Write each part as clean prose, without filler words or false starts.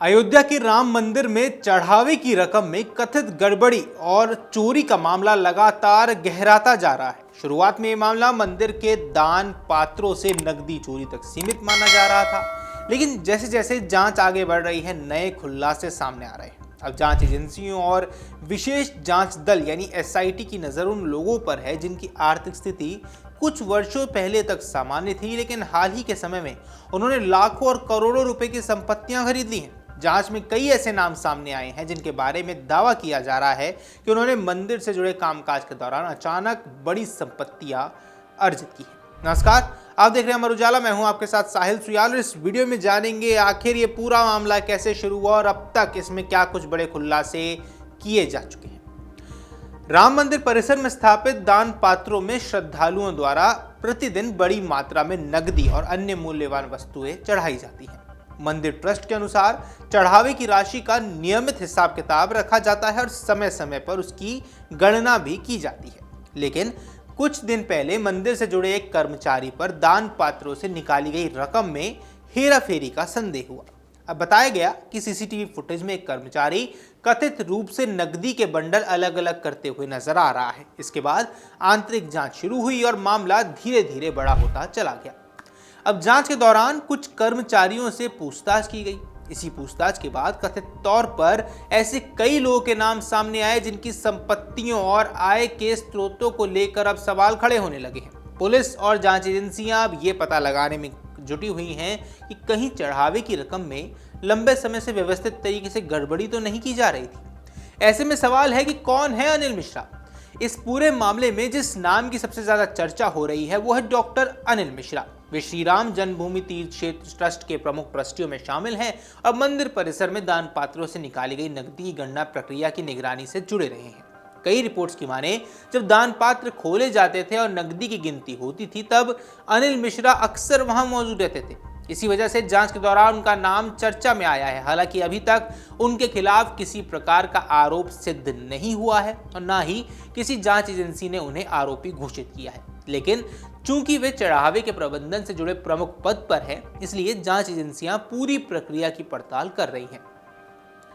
अयोध्या के राम मंदिर में चढ़ावे की रकम में कथित गड़बड़ी और चोरी का मामला लगातार गहराता जा रहा है। शुरुआत में ये मामला मंदिर के दान पात्रों से नकदी चोरी तक सीमित माना जा रहा था, लेकिन जैसे जैसे जांच आगे बढ़ रही है, नए खुलासे सामने आ रहे हैं। अब जांच एजेंसियों और विशेष जांच दल यानी एसआईटी की नजर उन लोगों पर है जिनकी आर्थिक स्थिति कुछ वर्षों पहले तक सामान्य थी, लेकिन हाल ही के समय में उन्होंने लाखों और करोड़ों रुपए की संपत्तियां खरीद ली हैं। जांच में कई ऐसे नाम सामने आए हैं जिनके बारे में दावा किया जा रहा है कि उन्होंने मंदिर से जुड़े कामकाज के दौरान अचानक बड़ी संपत्तियां अर्जित की हैं। नमस्कार, आप देख रहे हैं अमर उजाला। मैं हूं आपके साथ साहिल सुयाल और इस वीडियो में जानेंगे आखिर ये पूरा मामला कैसे शुरू हुआ और अब तक इसमें क्या कुछ बड़े खुलासे किए जा चुके हैं। राम मंदिर परिसर में स्थापित दान पात्रों में श्रद्धालुओं द्वारा प्रतिदिन बड़ी मात्रा में नकदी और अन्य मूल्यवान वस्तुएं चढ़ाई जाती हैं। मंदिर ट्रस्ट के अनुसार चढ़ावे की राशि का नियमित हिसाब किताब रखा जाता है और समय समय पर उसकी गणना भी की जाती है। लेकिन कुछ दिन पहले मंदिर से जुड़े एक कर्मचारी पर दान पात्रों से निकाली गई रकम में हेराफेरी का संदेह हुआ। अब बताया गया कि सीसीटीवी फुटेज में एक कर्मचारी कथित रूप से नकदी के बंडल अलग अलग करते हुए नजर आ रहा है। इसके बाद आंतरिक जांच शुरू हुई और मामला धीरे धीरे बड़ा होता चला गया। अब जांच के दौरान कुछ कर्मचारियों से पूछताछ की गई। इसी पूछताछ के बाद कथित तौर पर ऐसे कई लोगों के नाम सामने आए जिनकी संपत्तियों और आय के स्रोतों को लेकर अब सवाल खड़े होने लगे हैं। पुलिस और जांच एजेंसियां अब ये पता लगाने में जुटी हुई हैं कि कहीं चढ़ावे की रकम में लंबे समय से व्यवस्थित तरीके से गड़बड़ी तो नहीं की जा रही थी। ऐसे में सवाल है कि कौन है अनिल मिश्रा। इस पूरे मामले में जिस नाम की सबसे ज्यादा चर्चा हो रही है वो है डॉक्टर अनिल मिश्रा। वे श्री राम जन्मभूमि तीर्थ क्षेत्र ट्रस्ट के प्रमुख ट्रस्टियों में शामिल हैं और मंदिर परिसर में दान पात्रों से निकाली गई नकदी की गणना प्रक्रिया की निगरानी से जुड़े रहे हैं। कई रिपोर्ट्स की माने जब दान पात्र खोले जाते थे और नकदी की गिनती होती थी तब अनिल मिश्रा अक्सर वहां मौजूद रहते थे। इसी वजह से जांच के दौरान उनका नाम चर्चा में आया है। हालांकि अभी तक उनके खिलाफ किसी प्रकार का आरोप सिद्ध नहीं हुआ है और ना ही किसी जांच एजेंसी ने उन्हें आरोपी घोषित किया है। लेकिन चूंकि वे चढ़ावे के प्रबंधन से जुड़े प्रमुख पद पर हैं, इसलिए जांच एजेंसियां पूरी प्रक्रिया की पड़ताल कर रही हैं।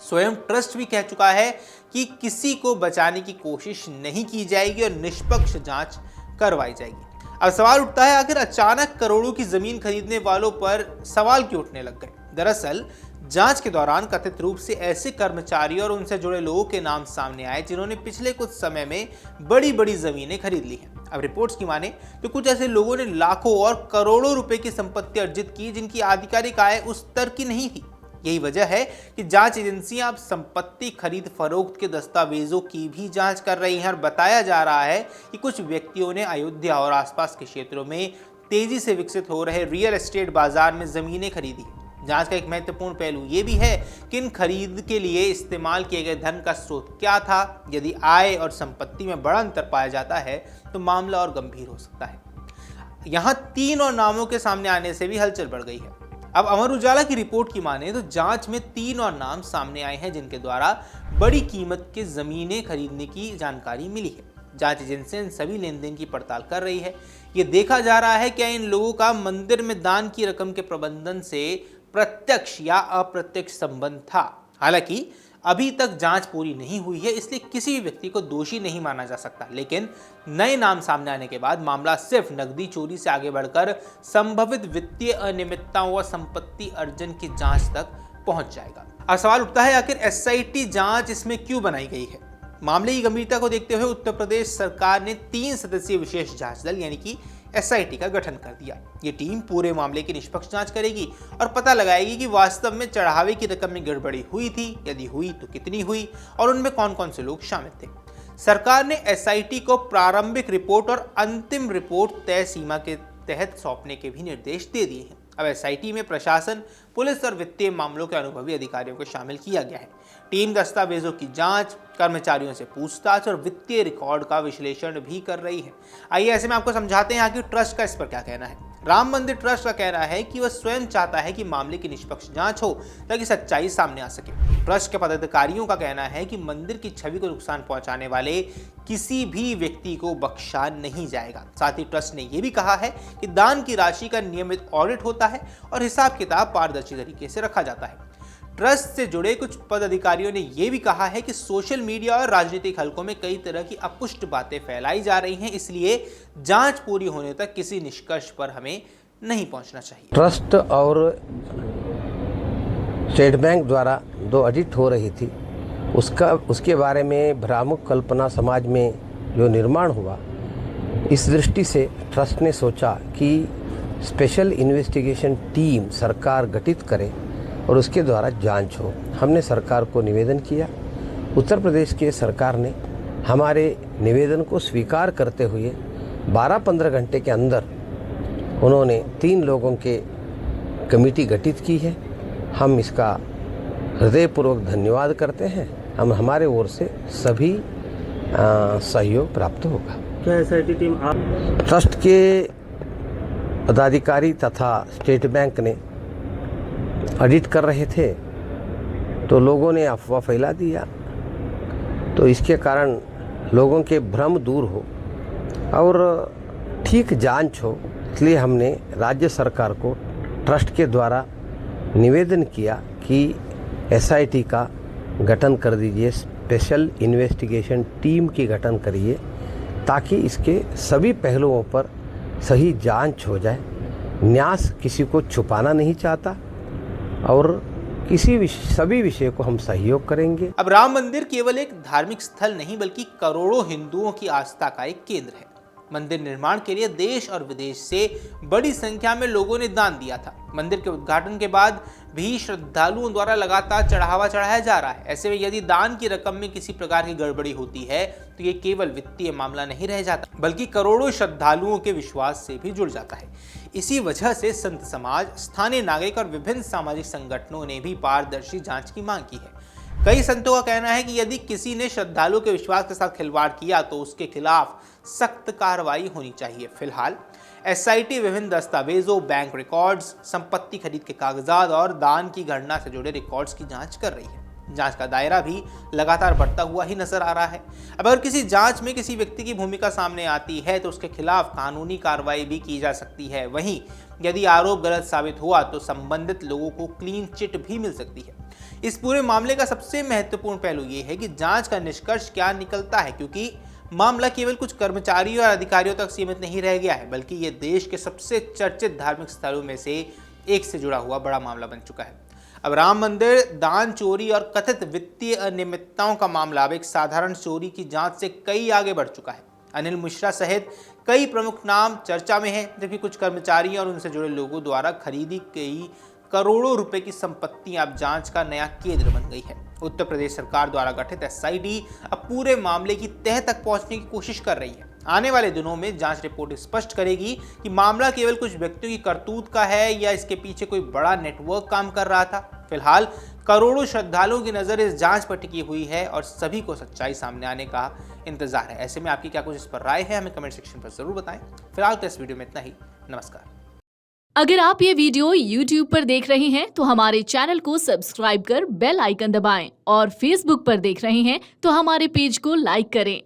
स्वयं ट्रस्ट भी कह चुका है कि किसी को बचाने की कोशिश नहीं की जाएगी और निष्पक्ष जांच करवाई जाएगी। अब सवाल उठता है, आखिर अचानक करोड़ों की जमीन खरीदने वालों पर सवाल क्यों उठने लग गए। दरअसल जांच के दौरान कथित रूप से ऐसे कर्मचारी और उनसे जुड़े लोगों के नाम सामने आए जिन्होंने पिछले कुछ समय में बड़ी बड़ी जमीनें खरीद ली हैं। अब रिपोर्ट्स की माने तो कुछ ऐसे लोगों ने लाखों और करोड़ों रुपए की संपत्ति अर्जित की जिनकी आधिकारिक आय उस स्तर की नहीं थी। यही वजह है कि जांच एजेंसियां अब संपत्ति खरीद फरोख्त के दस्तावेजों की भी जांच कर रही हैं और बताया जा रहा है कि कुछ व्यक्तियों ने अयोध्या और आसपास के क्षेत्रों में तेजी से विकसित हो रहे रियल एस्टेट बाजार में जमीनें खरीदी। जांच का एक महत्वपूर्ण पहलू ये भी है कि इन खरीद के लिए इस्तेमाल किए गए धन का स्रोत क्या था। यदि आय और संपत्ति में बड़ा अंतर पाया जाता है तो मामला और गंभीर हो सकता है। यहाँ 3 और नामों के सामने आने से भी हलचल बढ़ गई है। अब अमर उजाला की रिपोर्ट की माने तो जांच में 3 और नाम सामने आए हैं जिनके द्वारा बड़ी कीमत के जमीनें खरीदने की जानकारी मिली है। जांच एजेंसी इन सभी लेन देन की पड़ताल कर रही है। ये देखा जा रहा है क्या इन लोगों का मंदिर में दान की रकम के प्रबंधन से प्रत्यक्ष या अप्रत्यक्ष संबंध था। हालांकि अभी तक जांच पूरी नहीं हुई है, इसलिए किसी भी व्यक्ति को दोषी नहीं माना जा सकता। लेकिन नए नाम सामने आने के बाद मामला सिर्फ नकदी चोरी से आगे बढ़कर संभावित वित्तीय अनियमितताओं व संपत्ति अर्जन की जांच तक पहुंच जाएगा। अब सवाल उठता है, आखिर एसआईटी जांच इसमें क्यों बनाई गई है। मामले की गंभीरता को देखते हुए उत्तर प्रदेश सरकार ने 3 सदस्यीय विशेष जांच दल यानी कि एसआईटी का गठन कर दिया। ये टीम पूरे मामले की निष्पक्ष जांच करेगी और पता लगाएगी कि वास्तव में चढ़ावे की रकम में गड़बड़ी हुई थी, यदि हुई तो कितनी हुई और उनमें कौन कौन से लोग शामिल थे। सरकार ने एसआईटी को प्रारंभिक रिपोर्ट और अंतिम रिपोर्ट तय सीमा के तहत सौंपने के भी निर्देश दे दिए हैं। अब एसआईटी में प्रशासन, पुलिस और वित्तीय मामलों के अनुभवी अधिकारियों को शामिल किया गया है। टीम दस्तावेजों की जांच, कर्मचारियों से पूछताछ और वित्तीय रिकॉर्ड का विश्लेषण भी कर रही है। आइए ऐसे में आपको समझाते हैं कि ट्रस्ट का इस पर क्या कहना है। राम मंदिर ट्रस्ट का कहना है कि वह स्वयं चाहता है कि मामले की निष्पक्ष जांच हो ताकि सच्चाई सामने आ सके। ट्रस्ट के पदाधिकारियों का कहना है कि मंदिर की छवि को नुकसान पहुंचाने वाले किसी भी व्यक्ति को बख्शा नहीं जाएगा। साथ ही ट्रस्ट ने यह भी कहा है कि दान की राशि का नियमित ऑडिट होता है और हिसाब किताब पारदर्शी तरीके से रखा जाता है। ट्रस्ट से जुड़े कुछ पदाधिकारियों ने यह भी कहा है कि सोशल मीडिया और राजनीतिक हलकों में कई तरह की अपुष्ट बातें फैलाई जा रही हैं, इसलिए जांच पूरी होने तक किसी निष्कर्ष पर हमें नहीं पहुंचना चाहिए। ट्रस्ट और स्टेट बैंक द्वारा जो ऑडिट हो रही थी उसके बारे में भ्रामक कल्पना समाज में जो निर्माण हुआ, इस दृष्टि से ट्रस्ट ने सोचा कि स्पेशल इन्वेस्टिगेशन टीम सरकार गठित करे और उसके द्वारा जांच हो। हमने सरकार को निवेदन किया। उत्तर प्रदेश के सरकार ने हमारे निवेदन को स्वीकार करते हुए 12-15 घंटे के अंदर उन्होंने 3 लोगों के कमेटी गठित की है। हम इसका हृदयपूर्वक धन्यवाद करते हैं। हमारे ओर से सभी सहयोग प्राप्त होगा। क्या एसआईटी टीम ट्रस्ट के पदाधिकारी तथा स्टेट बैंक ने ऑडिट कर रहे थे तो लोगों ने अफवाह फैला दिया, तो इसके कारण लोगों के भ्रम दूर हो और ठीक जांच हो, इसलिए हमने राज्य सरकार को ट्रस्ट के द्वारा निवेदन किया कि एसआईटी का गठन कर दीजिए, स्पेशल इन्वेस्टिगेशन टीम की गठन करिए, ताकि इसके सभी पहलुओं पर सही जांच हो जाए। न्यास किसी को छुपाना नहीं चाहता और सभी विषय को हम सहयोग करेंगे। अब राम मंदिर केवल एक धार्मिक स्थल नहीं बल्कि करोड़ों हिंदुओं की आस्था का एक केंद्र है। मंदिर निर्माण के लिए देश और विदेश से बड़ी संख्या में लोगों ने दान दिया था। मंदिर के उद्घाटन के बाद भी श्रद्धालुओं द्वारा लगातार चढ़ावा चढ़ाया जा रहा है। ऐसे में यदि दान की रकम में किसी प्रकार की गड़बड़ी होती है तो ये केवल वित्तीय मामला नहीं रह जाता, बल्कि करोड़ों श्रद्धालुओं के विश्वास से भी जुड़ जाता है। इसी वजह से संत समाज, स्थानीय नागरिक और विभिन्न सामाजिक संगठनों ने भी पारदर्शी जांच की मांग की है। कई संतों का कहना है कि यदि किसी ने श्रद्धालुओं के विश्वास के साथ खिलवाड़ किया तो उसके खिलाफ सख्त कार्रवाई होनी चाहिए। फिलहाल एसआईटी विभिन्न दस्तावेजों, बैंक रिकॉर्ड्स, संपत्ति खरीद के कागजात और दान की गणना से जुड़े रिकॉर्ड्स की जांच कर रही है। जांच का दायरा भी लगातार बढ़ता हुआ ही नजर आ रहा है। अब अगर किसी जांच में किसी व्यक्ति की भूमिका सामने आती है तो उसके खिलाफ कानूनी कार्रवाई भी की जा सकती है। वहीं यदि आरोप गलत साबित हुआ तो संबंधित लोगों को क्लीन चिट भी मिल सकती है। इस पूरे मामले का सबसे महत्वपूर्ण पहलू ये है कि जांच का निष्कर्ष क्या निकलता है, क्योंकि मामला केवल कुछ कर्मचारियों और अधिकारियों तक सीमित नहीं रह गया है, बल्कि ये देश के सबसे चर्चित धार्मिक स्थलों में से एक से जुड़ा हुआ बड़ा मामला बन चुका है। अब राम मंदिर दान चोरी और कथित वित्तीय अनियमितताओं का मामला अब एक साधारण चोरी की जांच से कई आगे बढ़ चुका है। अनिल मिश्रा सहित कई प्रमुख नाम चर्चा में हैं, जबकि कुछ कर्मचारियों और उनसे जुड़े लोगों द्वारा खरीदी गई करोड़ों रुपए की संपत्ति अब जांच का नया केंद्र बन गई है। उत्तर प्रदेश सरकार द्वारा गठित एसआईटी अब पूरे मामले की तह तक पहुंचने की कोशिश कर रही है। आने वाले दिनों में जांच रिपोर्ट स्पष्ट करेगी कि मामला केवल कुछ व्यक्तियों की करतूत का है या इसके पीछे कोई बड़ा नेटवर्क काम कर रहा था। फिलहाल करोड़ों श्रद्धालुओं की नजर इस जांच पर टिकी हुई है और सभी को सच्चाई सामने आने का इंतजार है। ऐसे में आपकी क्या कुछ इस पर राय है, हमें कमेंट सेक्शन पर जरूर बताएं। फिलहाल तो इस वीडियो में इतना ही। नमस्कार। अगर आप ये वीडियो YouTube पर देख रहे हैं तो हमारे चैनल को सब्सक्राइब कर बेल आइकन दबाएं और Facebook पर देख रहे हैं तो हमारे पेज को लाइक करें।